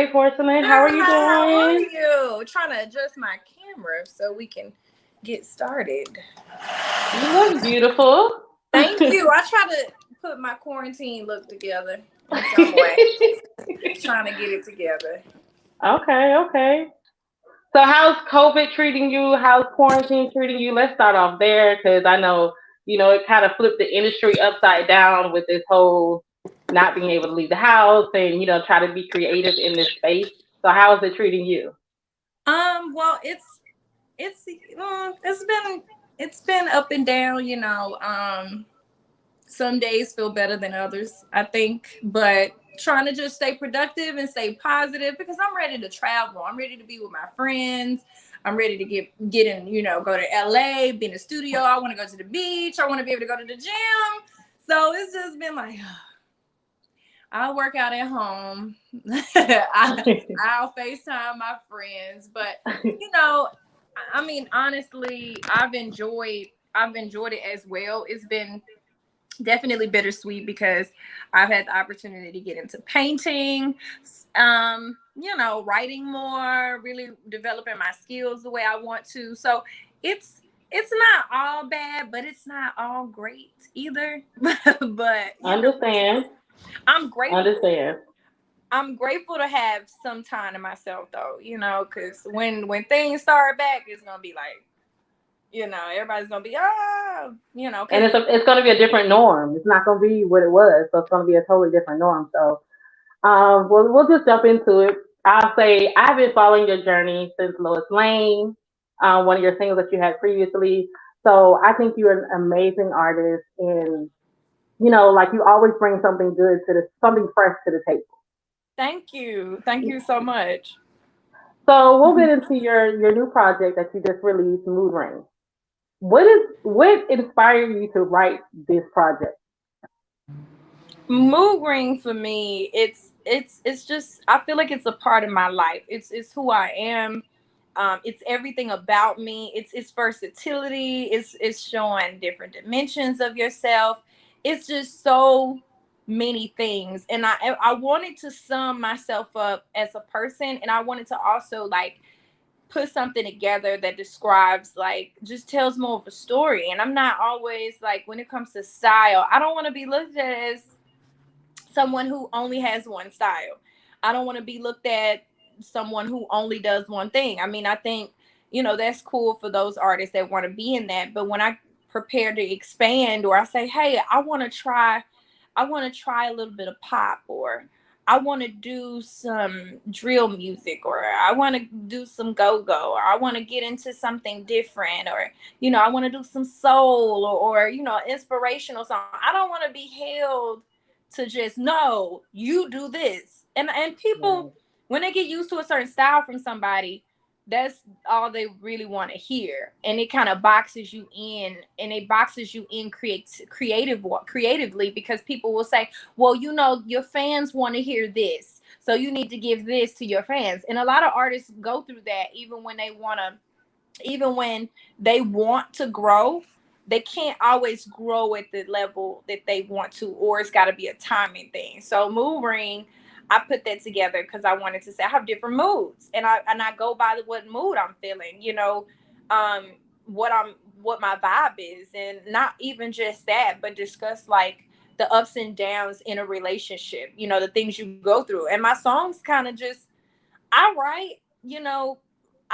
Hey, Porcelain, how are you How are doing? you? Trying to adjust my camera so we can get started. You look beautiful. Thank you. I try to put my quarantine look together in some way. Trying to get it together. Okay, okay. So, how's COVID treating you? How's quarantine treating you? Let's start off there because I know, it kind of flipped the industry upside down with this whole not being able to leave the house and, try to be creative in this space. So, how is it treating you? Well, it's been up and down. Some days feel better than others, I think, but trying to just stay productive and stay positive because I'm ready to travel. I'm ready to be with my friends. I'm ready to get in, go to LA, be in the studio. I want to go to the beach. I want to be able to go to the gym. So it's just been like, I'll work out at home. I'll FaceTime my friends. But, you know, I mean, honestly, I've enjoyed it as well. It's been definitely bittersweet because I've had the opportunity to get into painting, writing more, really developing my skills the way I want to. So it's not all bad, but it's not all great either. But Understand. I'm grateful. Understand. I'm grateful to have some time to myself though, because when things start back, it's gonna be like, everybody's gonna be And because it's going to be a different norm. It's not going to be what it was. So, it's going to be a totally different norm. So, well, we'll just jump into it. I'll say I've been following your journey since Lois Lane, one of your singles that you had previously. So I think you're an amazing artist, and like you always bring something good to the something fresh to the table. thank you so much. So we'll get into your new project that you just released, Mood Ring. What inspired you to write this project? Mood ring for me, it's just I feel like it's a part of my life. It's who I am. It's everything about me. It's versatility. It's showing different dimensions of yourself. It's just so many things, and I wanted to sum myself up as a person, and I wanted to also like put something together that describes like just tells more of a story. And I'm not always like when it comes to style, I don't want to be looked at as someone who only has one style. I don't want to be looked at someone who only does one thing. I mean, I think, that's cool for those artists that want to be in that. But when I prepare to expand or I say, hey, I want to try a little bit of pop, or I want to do some drill music, or I want to do some go-go, or I want to get into something different, or I want to do some soul, or inspirational song. I don't want to be held to just no, you do this. And people, Right. when they get used to a certain style from somebody, that's all they really want to hear. And it kind of boxes you in, and it boxes you in creatively, because people will say, well, your fans want to hear this, so you need to give this to your fans. And a lot of artists go through that, even when they want to grow, they can't always grow at the level that they want to, or it's got to be a timing thing. So mood ring, I put that together because I wanted to say I have different moods, and I go by what mood I'm feeling, um, what I'm what my vibe is, and not even just that, but discuss like the ups and downs in a relationship, the things you go through. And my songs kind of just I write,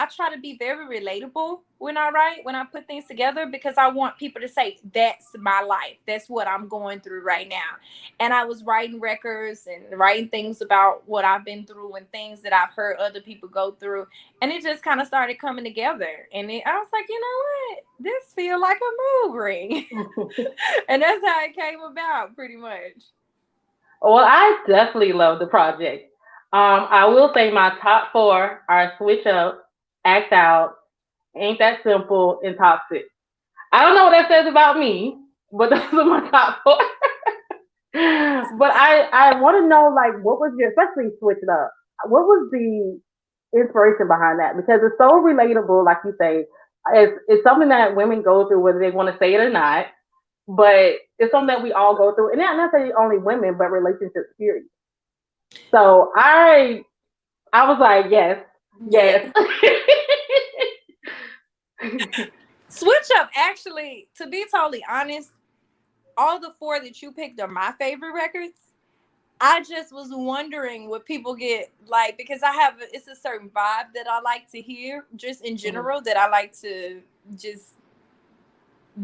I try to be very relatable when I put things together, because I want people to say, that's my life. That's what I'm going through right now. And I was writing records and writing things about what I've been through and things that I've heard other people go through. And it just kind of started coming together. And I was like, you know what? This feels like a mood ring. And that's how it came about, pretty much. Well, I definitely love the project. I will say my top four are Switch Up, Act Out, Ain't That Simple, and Toxic. I don't know what that says about me, but those are my top four. But I want to know, like, what was your, especially Switch It Up, what was the inspiration behind that? Because it's so relatable, like you say. It's something that women go through whether they want to say it or not, but it's something that we all go through, and not necessarily only women, but relationships period. So I I was like, yes, Yeah. yes. Switch Up, actually, to be totally honest, all the four that you picked are my favorite records. I just was wondering what people get like, because it's a certain vibe that I like to hear just in Mhm. general, that I like to just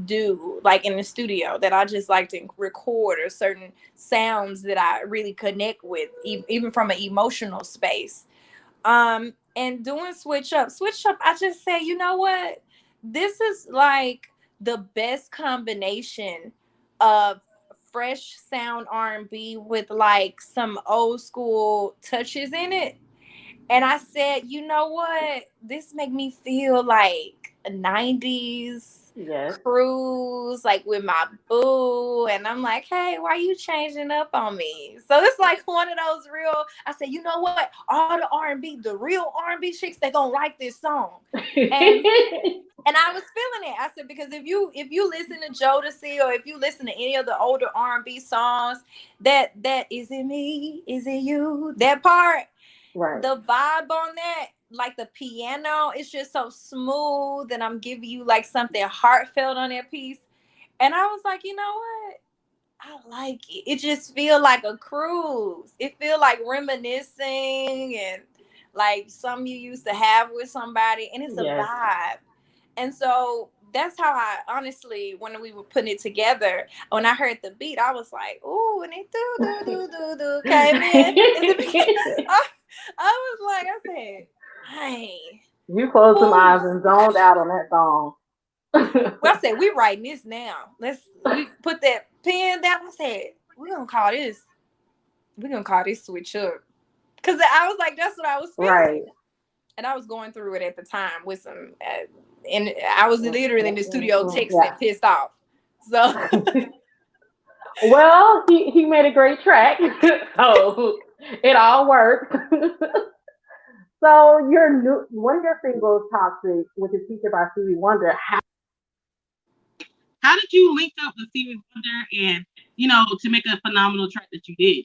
do like in the studio, that I just like to record, or certain sounds that I really connect with, even from an emotional space. And doing Switch Up, I just say, you know what, this is like the best combination of fresh sound R&B with like some old school touches in it. And I said, you know what, this make me feel like a 90s Yes, cruise, like with my boo. And I'm like, hey, why you changing up on me? So it's like one of those real, I said, you know what, all the R&B, the real R&B chicks, they gonna like this song. and and I was feeling it. I said, because if you listen to Jodeci, or if you listen to any of the older R&B songs, that is it me, is it you, that part, right. the vibe on that, like the piano, it's just so smooth, and I'm giving you like something heartfelt on that piece. And I was like, you know what? I like it. It just feel like a cruise. It feel like reminiscing, and like something you used to have with somebody, and it's a Yes. vibe. And so that's how I honestly, when we were putting it together, when I heard the beat, I was like, "Ooh!" And it do came in the beginning. I, I was like, I said, "Hey, You closed some ooh." eyes and zoned out on that song. Well, I said, "We writing this now. We put that pen down." I said, we're gonna call this Switch Up." Because I was like, that's what I was feeling. Right. And I was going through it at the time with some, and I was literally in the studio Yeah. texting, pissed off. So, Well, he made a great track, so it all worked. So your new one of your singles, "Toxic," which is featured by Stevie Wonder. How did you link up with Stevie Wonder and to make a phenomenal track that you did?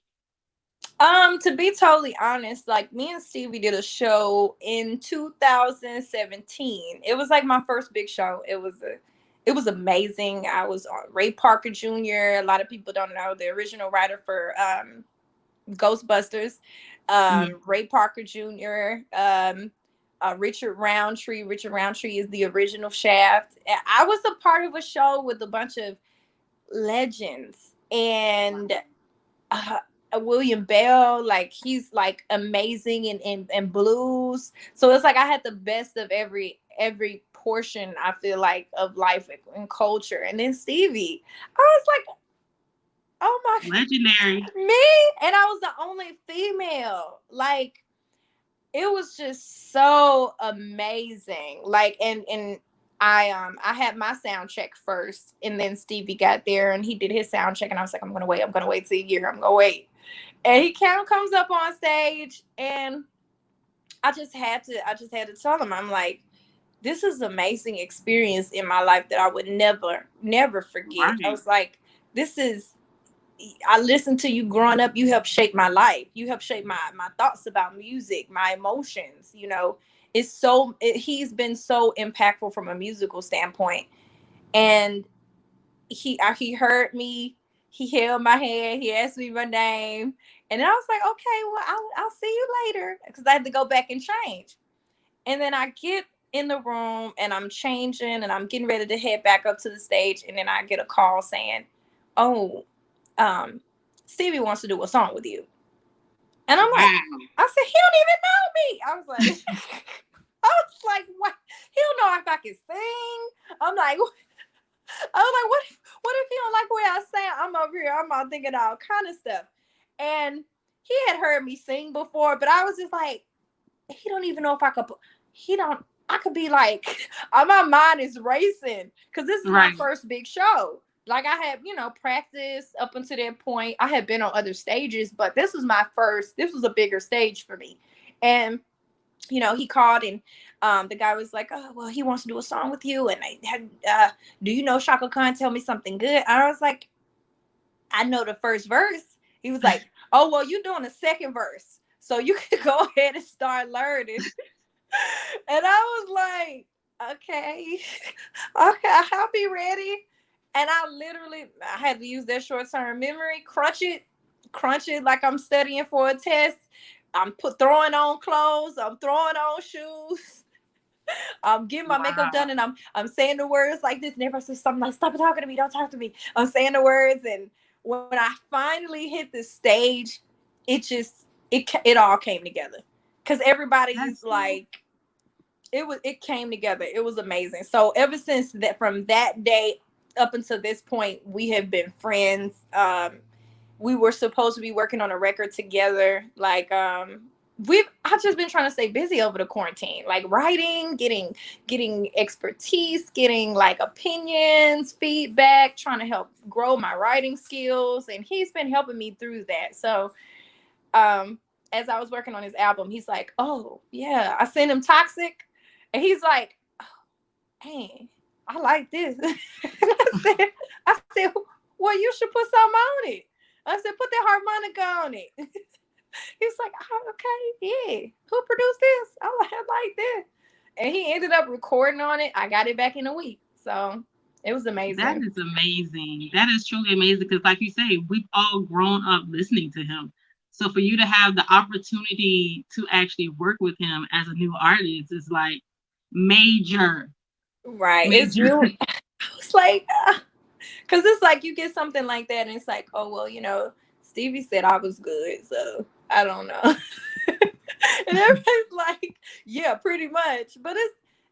to be totally honest, like me and Stevie did a show in 2017. It was like my first big show. It was amazing. I was on Ray Parker Jr. A lot of people don't know, the original writer for Ghostbusters, Mhm. Ray Parker Jr., Richard Roundtree. Richard Roundtree is the original Shaft. I was a part of a show with a bunch of legends, and uh, William Bell, like he's like amazing in blues. So it's like I had the best of every portion, I feel like, of life and culture. And then Stevie, I was like, oh my, Legendary. me, and I was the only female. Like it was just so amazing. Like and I had my sound check first, and then Stevie got there and he did his sound check, and I was like, I'm gonna wait till you get here. I'm gonna wait. And he comes up on stage, and I just had to tell him, I'm like, this is an amazing experience in my life that I would never forget. I Right. was like, this is, I listened to you growing up. You helped shape my life. You helped shape my thoughts about music, my emotions. He's been so impactful from a musical standpoint. And he heard me. He held my hand. He asked me my name, and then I was like, okay, well, I'll see you later, because I had to go back and change. And then I get in the room and I'm changing and I'm getting ready to head back up to the stage, and then I get a call saying, "Oh, um, Stevie wants to do a song with you." And I'm like, Wow. I said, he don't even know me. I was like, I was like, what? He don't know if I can sing. I'm like, I was like, what if he don't like the way I sing? I'm over here, I'm all thinking all kind of stuff. And he had heard me sing before, but I was just like, he don't even know if I could. He don't. I could be like, my mind is racing, because this is my Right. first big show. Like I had, practice up until that point. I had been on other stages, but this was my first. This was a bigger stage for me, and he called, and the guy was like, "Oh, well, he wants to do a song with you." And I had, do you know Shaka Khan? Tell me something good. I was like, I know the first verse. He was like, "Oh, well, you're doing the second verse." so you can go ahead and start learning. And I was like, okay, okay, I'll be ready. And I had to use that short term memory, crunch it like I'm studying for a test. Throwing on clothes, I'm throwing on shoes, I'm getting my makeup Wow. done, and I'm saying the words like this. And everybody says something like, "Stop talking to me! Don't talk to me!" I'm saying the words, and when I finally hit the stage, it all came together because everybody's That's like, it came together. It was amazing. So ever since that, from that day up until this point, we have been friends. We were supposed to be working on a record together. Like, I've just been trying to stay busy over the quarantine, like writing, getting expertise, getting like opinions, feedback, trying to help grow my writing skills, and he's been helping me through that. So as I was working on his album, he's like, "Oh yeah," I sent him Toxic, and he's like, "Oh, hey, I like this." And I said, "Well, you should put something on it." I said, "Put that harmonica on it." He was like, "Oh, okay, yeah. Who produced this? I like this." And he ended up recording on it. I got it back in a week. So it was that amazing. is amazing. That is truly amazing because, like you say, we've all grown up listening to him. So for you to have the opportunity to actually work with him as a new artist is like major, Right. It's major. really, I was like, because it's like you get something like that, and it's like, oh, well, Stevie said I was good. So I don't know. And everybody's like, yeah, pretty much. But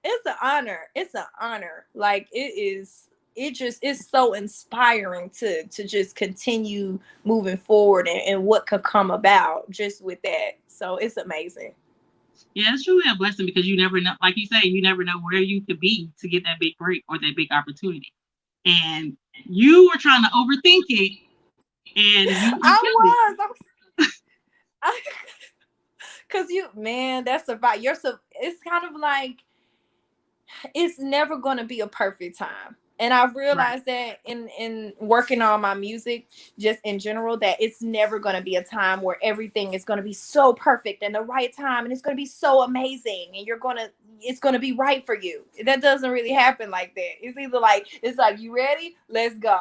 it's an honor. It's an honor. Like it is. It just is so inspiring to just continue moving forward, and what could come about just with that. So it's amazing. Yeah, it's truly a blessing because you never know, like you say, you never know where you could be to get that big break or that big opportunity. And you were trying to overthink it and you killed it. I was. I, Cause man, that's about your. So it's kind of like it's never going to be a perfect time. And I've Right. realized that in working on my music, just in general, that it's never going to be a time where everything is going to be so perfect and the right time, and it's going to be so amazing, and it's going to be right for you. That doesn't really happen like that. It's like you ready? Let's go.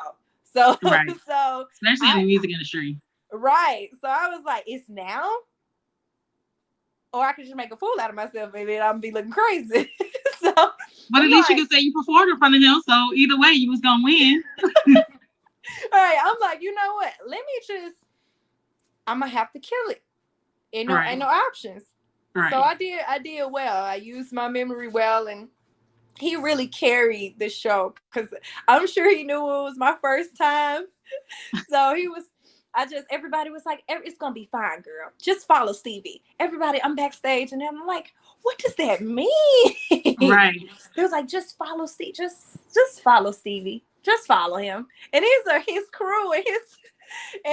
So Right. so Especially in I the music industry. right. So I was like, it's now, or I could just make a fool out of myself, and then I'm be looking crazy. So But I'm at least you like, can say you performed in front of him. So either way, you was gonna win. all right, I'm like, you know what? I'm gonna have to kill it. Ain't Right. no options. So Right. I did well. I used my memory well, and he really carried the show because I'm sure he knew it was my first time. So he was. Everybody was like, "It's gonna be fine, girl. Just follow Stevie." Everybody, I'm backstage, and I'm like, "What does that mean?" Right. They was like, "Just follow Steve. Just follow Stevie. Just follow him." And these are his crew and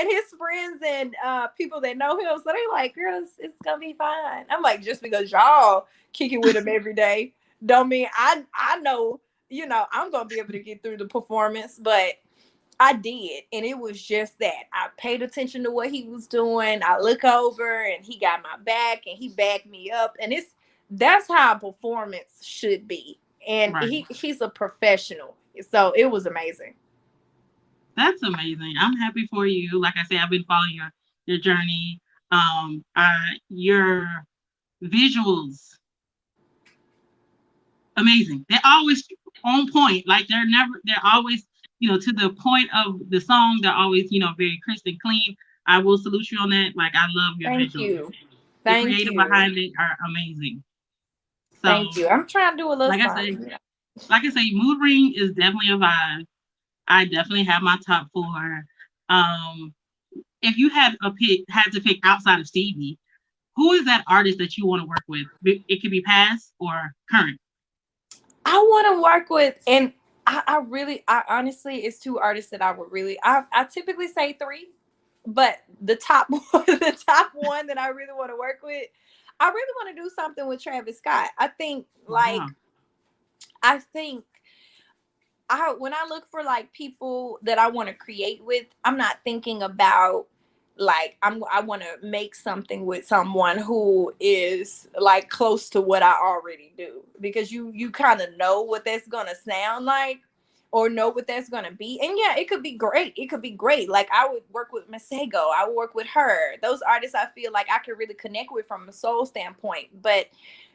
his friends and people that know him. So they like, "Girl, it's gonna be fine." I'm like, just because y'all kicking with him every day, don't mean I know. I'm gonna be able to get through the performance, but I did, and it was just that I paid attention to what he was doing. I look over, and he got my back, and he backed me up, and that's how a performance should be. And Right. he's a professional, so it was amazing. That's amazing. I'm happy for you. Like I said, I've been following your journey. Your visuals amazing. They're always on point. Like they're always, to the point of the song. They're always, very crisp and clean. I will salute you on that. Like I love your Thank visuals. you, The thank creative you, behind it are amazing. So, thank you. I'm trying to do a little like I say, something. Mood Ring is definitely a vibe. I definitely have my top four. Um, if you had to pick outside of Stevie, who is that artist that you want to work with? It could be past or current. I want to work with, and I honestly, it's two artists that I would really, I typically say three, but the top one, the top one that I really want to work with, I really want to do something with Travis Scott. Wow. I think when I look for like people that I want to create with, I'm not thinking about like I want to make something with someone who is like close to what I already do, because you kind of know what that's gonna sound like or know what that's gonna be. And yeah, it could be great. It could be great. Like I would work with Masego. I would work with her. Those artists I feel like I could really connect with from a soul standpoint. But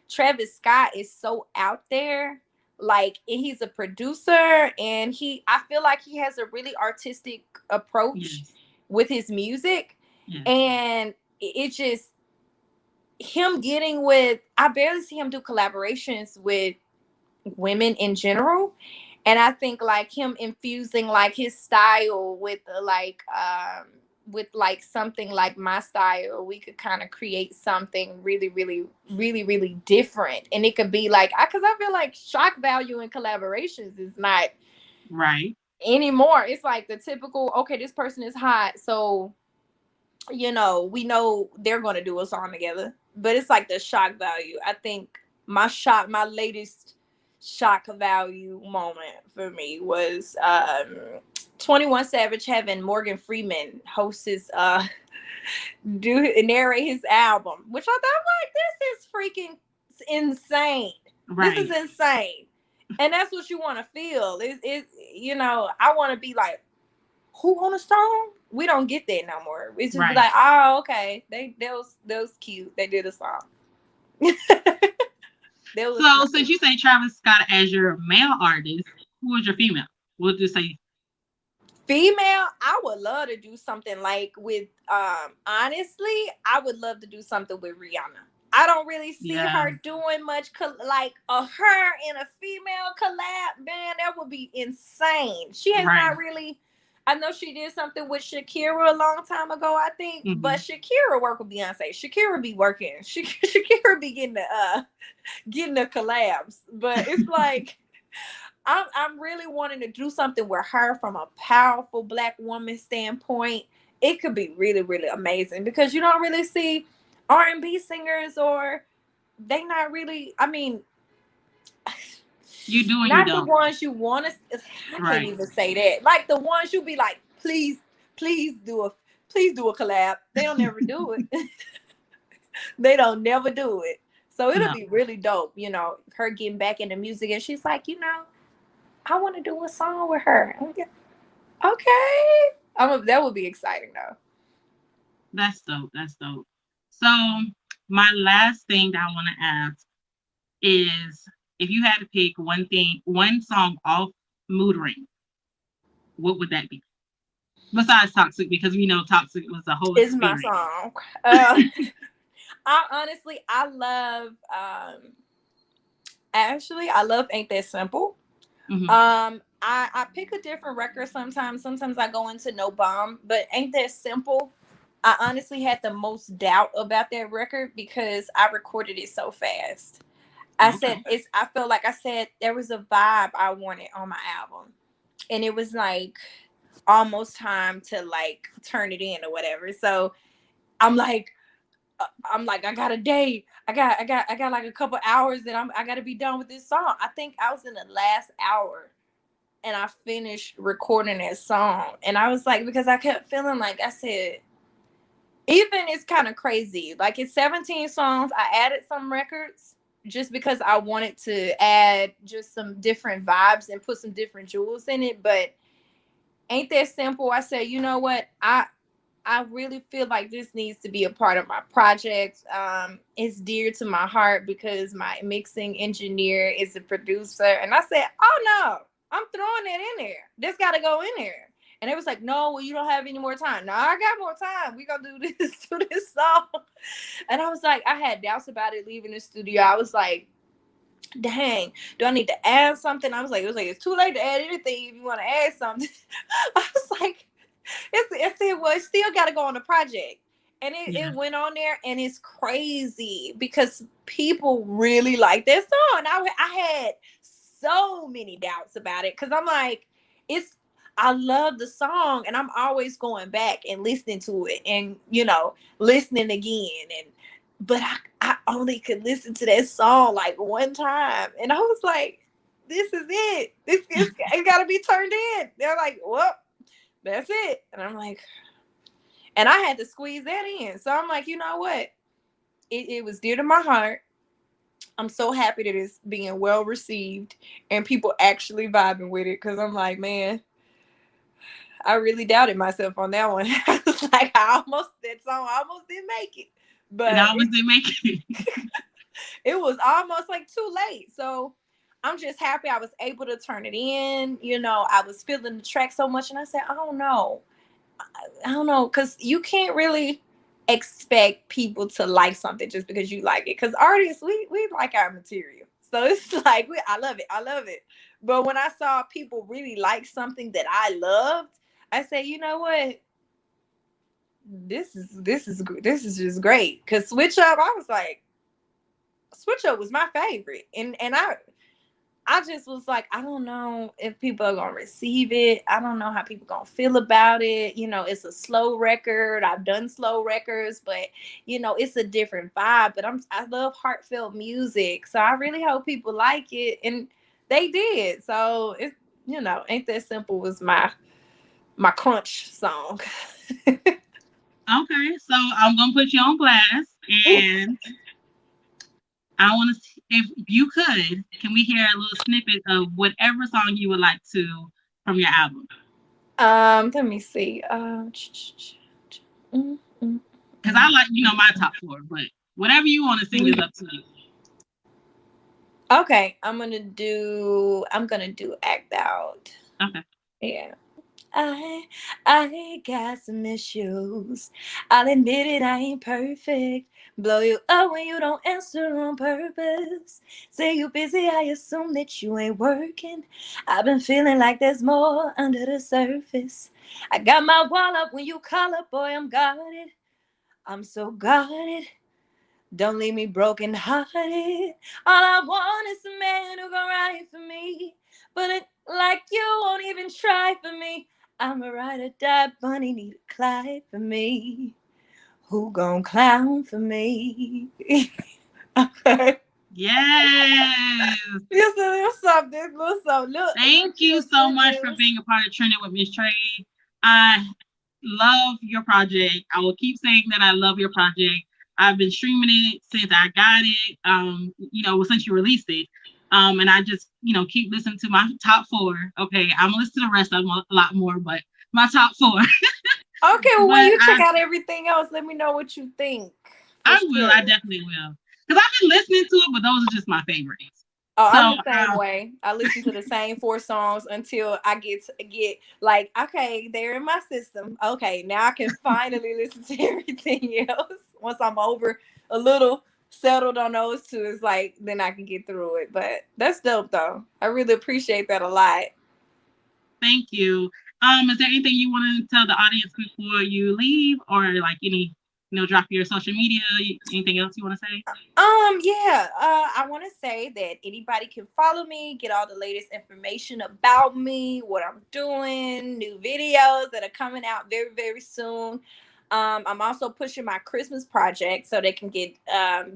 Travis Scott is so out there. Like he's a producer, and I feel like he has a really artistic approach with his music. And it just, him getting with, I barely see him do collaborations with women in general. And I think like him infusing like his style with like something like my style, we could kind of create something really, really, really, really different. And it could be like, because I feel like shock value in collaborations is not right anymore. It's like the typical, okay, this person is hot, so we know they're going to do a song together. But it's like the shock value. I think my latest shock value moment for me was 21 Savage having Morgan Freeman host his narrate his album, which I thought, like, this is freaking insane. Right. This is insane. And that's what you want to feel. I want to be like, who on a song? We don't get that no more. It's just like, oh, okay. That was cute. They did a song. So since you say Travis Scott as your male artist, who is your female? We'll just say female. I would love to do something like with honestly, I would love to do something with Rihanna. I don't really see her doing much like her in a female collab. Man, that would be insane. She has not really. I know she did something with Shakira a long time ago, I think. Mm-hmm. But Shakira work with Beyonce. Shakira be working. Shakira be getting the collabs. But it's like I'm really wanting to do something with her from a powerful Black woman standpoint. It could be really, really amazing, because you don't really see R&B singers, or they not really. I mean, you do and not you don't. The ones you want to. I can't even say that. Like the ones you be like, please do a collab. They don't never do it. They don't never do it. So it'll be really dope. Her getting back into music, and she's like, I want to do a song with her. Okay. That would be exciting though. That's dope. So my last thing that I want to ask is, if you had to pick one song off Mood Ring, what would that be? Besides Toxic, because we know Toxic was a whole experience. It's my song. I love I love Ain't That Simple. Mm-hmm. I pick a different record sometimes. Sometimes I go into No Bomb, but Ain't That Simple, I honestly had the most doubt about that record because I recorded it so fast. I felt like I said there was a vibe I wanted on my album, and it was like almost time to like turn it in or whatever. So I'm like, I got a day. I got like a couple hours that I got to be done with this song. I think I was in the last hour, and I finished recording that song. And I was like, because I kept feeling like, I said, even it's kind of crazy. Like it's 17 songs. I added some records just because I wanted to add just some different vibes and put some different jewels in it. But Ain't That Simple, I said, you know what? I really feel like this needs to be a part of my project. It's dear to my heart because my mixing engineer is a producer. And I said, oh no, I'm throwing that in there. This got to go in there. And it was like, no, well, you don't have any more time. No, I got more time. We gonna do this song. And I was like, I had doubts about it leaving the studio. I was like, dang, do I need to add something? It was like, it's too late to add anything if you want to add something. I was like, it still got to go on the project. And it went on there, and it's crazy because people really like that song. I had so many doubts about it because I'm like, I love the song, and I'm always going back and listening to it and, listening again. But I only could listen to that song like one time. And I was like, this is it. It got to be turned in. They're like, well, that's it. And I'm like, And I had to squeeze that in. So I'm like, you know what? It was dear to my heart. I'm so happy that it's being well received and people actually vibing with it. Cause I'm like, man, I really doubted myself on that one. I was like, that song almost didn't make it. But it almost didn't make it. It was almost like too late. So I'm just happy I was able to turn it in. You know, I was feeling the track so much, and I said, I don't know, because you can't really expect people to like something just because you like it. Because artists, we like our material, so it's like I love it. But when I saw people really like something that I loved, I said, you know what? This is just great. Because Switch Up, I was like, Switch Up was my favorite, and I just was like, I don't know if people are gonna receive it. I don't know how people gonna feel about it. You know, it's a slow record. I've done slow records, but you know, it's a different vibe. But I love heartfelt music, so I really hope people like it, and they did. So it's, you know, Ain't That Simple was my crunch song. Okay, so I'm gonna put you on blast, and I want to see if you can we hear a little snippet of whatever song you would like to from your album? Let me see. Because I like, my top 4, but whatever you want to sing is up to you. Okay, I'm gonna do Act Out. Okay. Yeah. I got some issues. I'll admit it, I ain't perfect. Blow you up when you don't answer on purpose. Say you busy, I assume that you ain't working. I've been feeling like there's more under the surface. I got my wall up when you call up, boy, I'm guarded. I'm so guarded. Don't leave me broken hearted. All I want is a man who gon' ride for me. But it like you won't even try for me. I'm a ride or die bunny, need a Clyde for me. Who gon' clown for me? Okay. Yes. Just a little something. Thank you so much for being a part of Trending with Miss Tre. I love your project. I will keep saying that I love your project. I've been streaming it since I got it, since you released it. And I just, keep listening to my top 4. Okay, I'm gonna listen to the rest of them a lot more, but my top 4. Okay, well, when you check out everything else, let me know what you think. I will. I definitely will. Because I've been listening to it, but those are just my favorites. Oh, so, I'm the same way. I listen to the same 4 songs until I get like, okay, they're in my system. Okay, now I can finally listen to everything else. Once I'm over a little settled on those 2, it's like, then I can get through it. But that's dope, though. I really appreciate that a lot. Thank you. Is there anything you want to tell the audience before you leave, or like any, drop your social media? Anything else you want to say? I want to say that anybody can follow me, get all the latest information about me, what I'm doing, new videos that are coming out very, very soon. I'm also pushing my Christmas project so they can get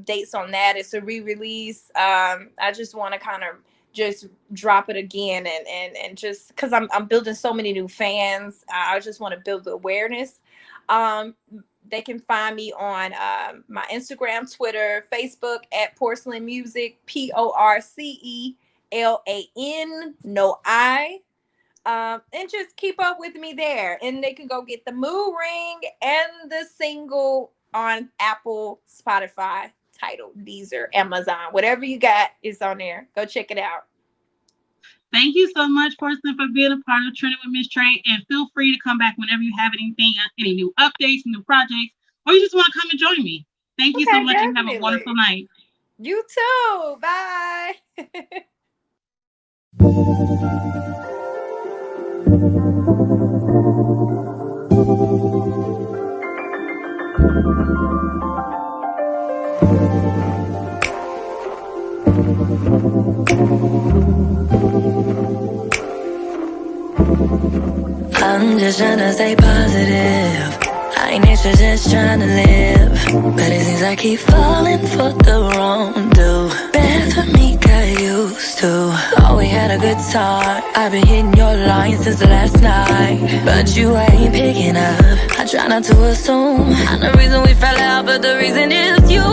dates on that. It's a re-release. I just want to kind of just drop it again and just because I'm building so many new fans. I just want to build the awareness. They can find me on my Instagram, Twitter, Facebook at Porcelan Music, Porcelan, no I. And just keep up with me there. And they can go get the Mood Ring and the single on Apple, Spotify, Tidal, Deezer, Amazon. Whatever you got is on there. Go check it out. Thank you so much, Porcelan, for being a part of Trending with Miss Tre. And feel free to come back whenever you have anything, any new updates, new projects, or you just want to come and join me. Thank you so much, definitely. And have a wonderful night. You too. Bye. I'm just trying to stay positive. I ain't extra, just trying to live. But it seems I keep falling for the wrong dude. Bad for me, got used to. too. Oh, we had a good time. I've been hitting your line since the last night, but you ain't picking up. I try not to assume I'm the reason we fell out, but the reason is you.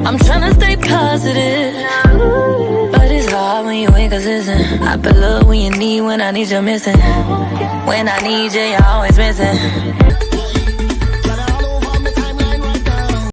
I'm tryna stay positive, but it's hard when you ain't consistent. I put love when you need, when I need you missing. When I need you, you're always missing.